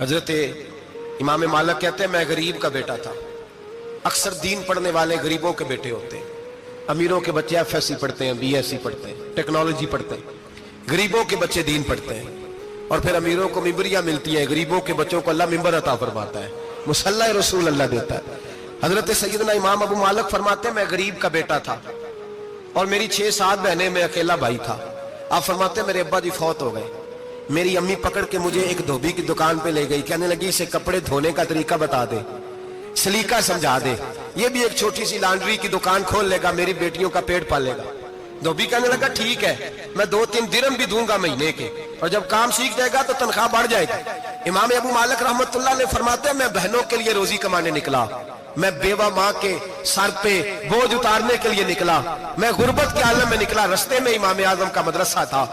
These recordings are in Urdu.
حضرت امام مالک کہتے ہیں میں غریب کا بیٹا تھا. اکثر دین پڑھنے والے غریبوں کے بیٹے ہوتے ہیں. امیروں کے بچے ایف ایس سی پڑھتے ہیں, بی ایس سی پڑھتے ہیں, ٹیکنالوجی پڑھتے ہیں. غریبوں کے بچے دین پڑھتے ہیں اور پھر امیروں کو ممبریاں ملتی ہیں. غریبوں کے بچوں کو اللہ ممبر عطا فرماتا ہے, مصلی رسول اللہ دیتا ہے. حضرت سیدنا امام ابو مالک فرماتے ہیں میں غریب کا بیٹا تھا اور میری 6-7 بہنیں, میں اکیلا بھائی تھا. آپ فرماتے ہیں میرے ابا جی فوت ہو گئے. میری امی پکڑ کے مجھے ایک دھوبی کی دکان پہ لے گئی, کہنے لگی اسے کپڑے دھونے کا طریقہ بتا دے, سلیقہ سمجھا دے, یہ بھی ایک چھوٹی سی لانڈری کی دکان کھول لے گا, میری بیٹیوں کا پیٹ پالے گا. دھوبی کہنے لگا ٹھیک ہے, میں 2-3 درہم بھی دوں گا مہینے کے, اور جب کام سیکھ جائے گا تو تنخواہ بڑھ جائے گی. امام ابو مالک رحمت اللہ علیہ فرماتے ہیں میں بہنوں کے لیے روزی کمانے نکلا, میں بیوہ ماں کے سر پہ بوجھ اتارنے کے لیے نکلا, میں غربت کے عالم میں نکلا. رستے میں امام اعظم کا مدرسہ تھا.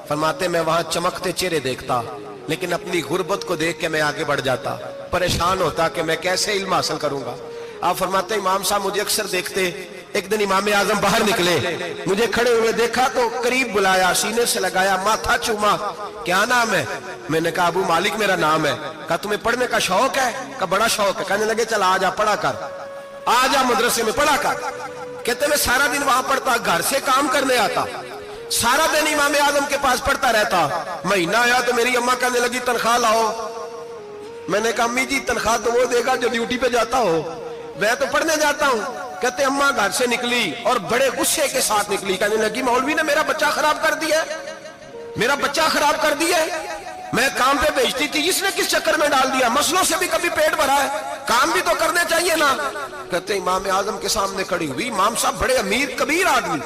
فرماتے میں وہاں چمکتے چہرے دیکھتا, لیکن اپنی غربت کو دیکھ کے میں آگے بڑھ جاتا, پریشان ہوتا کہ میں کیسے علم حاصل کروں گا. آپ فرماتے امام صاحب مجھے اکثر دیکھتے. ایک دن امام اعظم باہر نکلے, مجھے کھڑے ہوئے دیکھا تو قریب بلایا, سینے سے لگایا, ماتھا چوما. کیا نام ہے؟ میں نے کہا ابو مالک میرا نام ہے. کہا تمہیں پڑھنے کا شوق ہے؟ کہا بڑا شوق ہے. کہنے لگے چل آجا پڑھا کر, آجا مدرسے میں پڑھا کر. کہتے میں سارا دن وہاں پڑھتا, گھر سے کام کرنے آتا, سارا دن امام اعظم کے پاس پڑھتا رہتا. مہینہ آیا تو میری اماں کہنے لگی تنخواہ لاؤ. میں نے کہا امی جی تنخواہ تو وہ دے گا جو ڈیوٹی پہ جاتا ہو, میں تو پڑھنے جاتا ہوں. کہتے اماں گھر سے نکلی اور بڑے غصے کے ساتھ نکلی, کہنے لگی مولوی نے میرا بچہ خراب کر دیا, میرا بچہ خراب کر دیا. میں کام پہ بھیجتی تھی, اس نے کس چکر میں ڈال دیا, مسلوں سے بھی کبھی پیٹ بھرا ہے, کام بھی تو کرنے چاہیے نا. کہتے امام اعظم کے سامنے کھڑی ہوئی. امام صاحب بڑے امیر کبیر آدمی,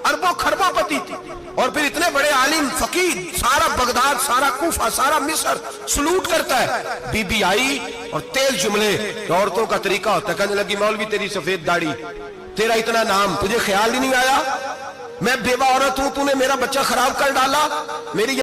اربوں خربوں پتی تھی, اور پھر اتنے بڑے عالم فقیر, سارا بغداد, سارا کوفہ, سارا مصر سلوٹ کرتا ہے. بی بی آئی اور تیز جملے, عورتوں کا طریقہ ہوتا ہے. کہنے لگی مولوی تیری سفید داڑھی, تیرا اتنا نام, تجھے خیال ہی نہیں آیا میں بیوہ عورت ہوں, تو نے میرا بچہ خراب کر ڈالا. میری